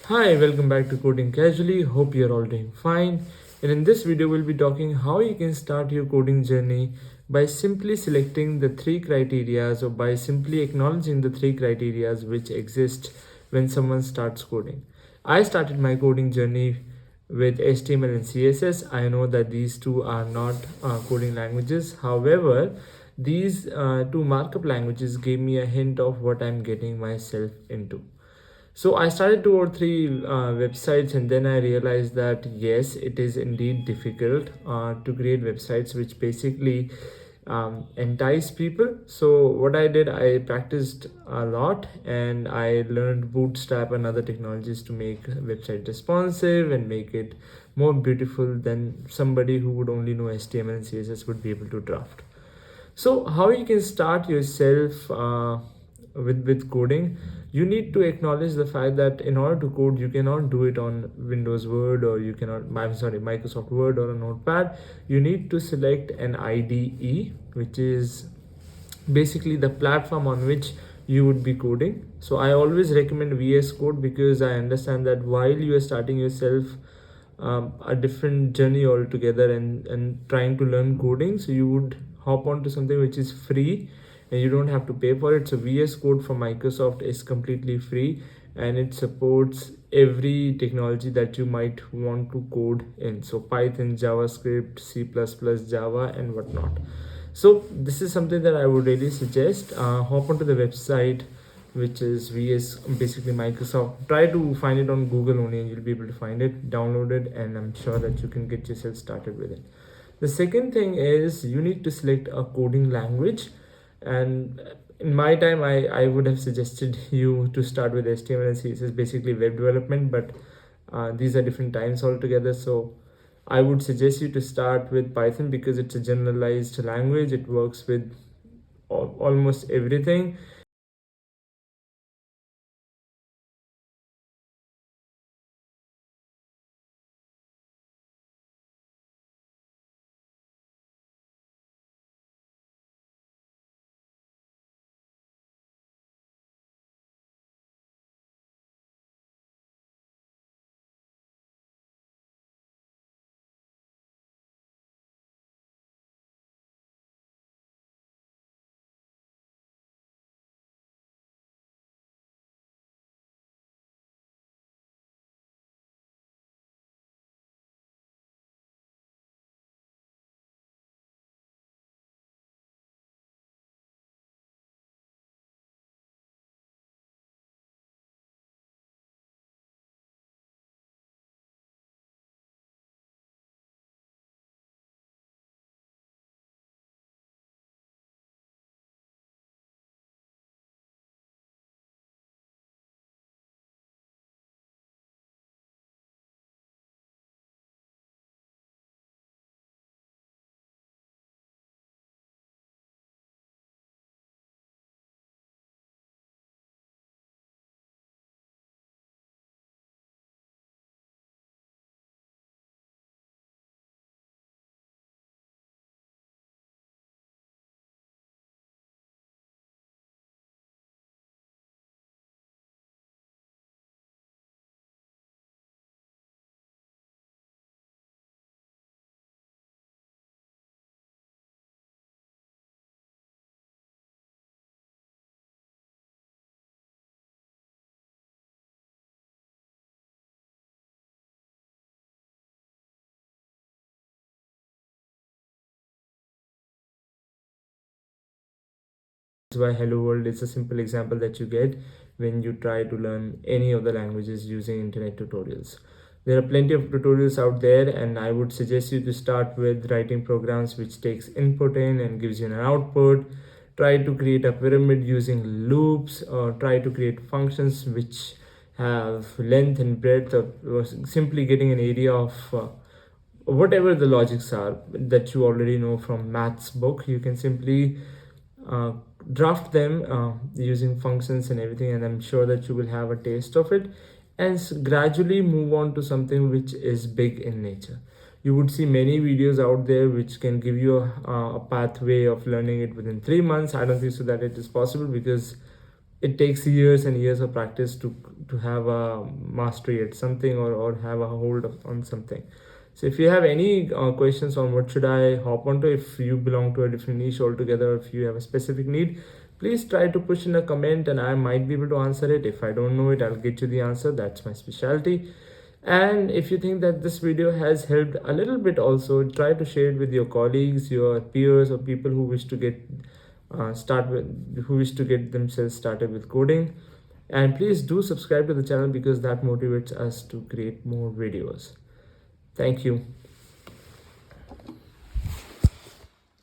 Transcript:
Hi, welcome back to Coding Casually. Hope you're all doing fine. And in this video, we'll be talking how you can start your coding journey by simply selecting the three criterias or by simply acknowledging the three criterias which exist when someone starts coding. I started my coding journey with HTML and CSS. I know that these two are not coding languages. However, these two markup languages gave me a hint of what I'm getting myself into. So I started two or three websites, and then I realized that yes, it is indeed difficult to create websites which basically entice people. So what I did, I practiced a lot and I learned Bootstrap and other technologies to make a website responsive and make it more beautiful than somebody who would only know HTML and CSS would be able to draft. So how you can start yourself with coding? You need to acknowledge the fact that in order to code, you cannot do it on Windows Word, or you cannot, I'm sorry, Microsoft Word or a Notepad. You need to select an IDE, which is basically the platform on which you would be coding. So I always recommend VS Code because I understand that while you are starting yourself a different journey altogether and trying to learn coding, so you would hop onto something which is free and you don't have to pay for it. So VS Code from Microsoft is completely free and it supports every technology that you might want to code in. So Python, JavaScript, C++, Java, and whatnot. So this is something that I would really suggest. Hop onto the website, which is VS, basically Microsoft. Try to find it on Google only, and you'll be able to find it. Download it, and I'm sure that you can get yourself started with it. The second thing is you need to select a coding language, and in my time, I would have suggested you to start with HTML and CSS, basically web development, but these are different times altogether. So I would suggest you to start with Python because it's a generalized language. It works with almost everything. Why Hello World is a simple example that you get when you try to learn any of the languages using internet tutorials. There are plenty of tutorials out there, and I would suggest you to start with writing programs which takes input in and gives you an output. Try to create a pyramid using loops, or try to create functions which have length and breadth of, or simply getting an area of whatever the logics are that you already know from maths book. You can simply uh, draft them using functions and everything, and I'm sure that you will have a taste of it and gradually move on to something which is big in nature. You would see many videos out there which can give you a pathway of learning it within 3 months. I don't think so that it is possible because it takes years and years of practice to to have a mastery at something, or have a hold on something. So if you have any questions on what should I hop onto, if you belong to a different niche altogether, if you have a specific need, please try to push in a comment and I might be able to answer it. If I don't know it, I'll get you the answer. That's my specialty. And if you think that this video has helped a little bit also, try to share it with your colleagues, your peers, or people who wish to get who wish to get themselves started with coding. And please do subscribe to the channel because that motivates us to create more videos. Thank you.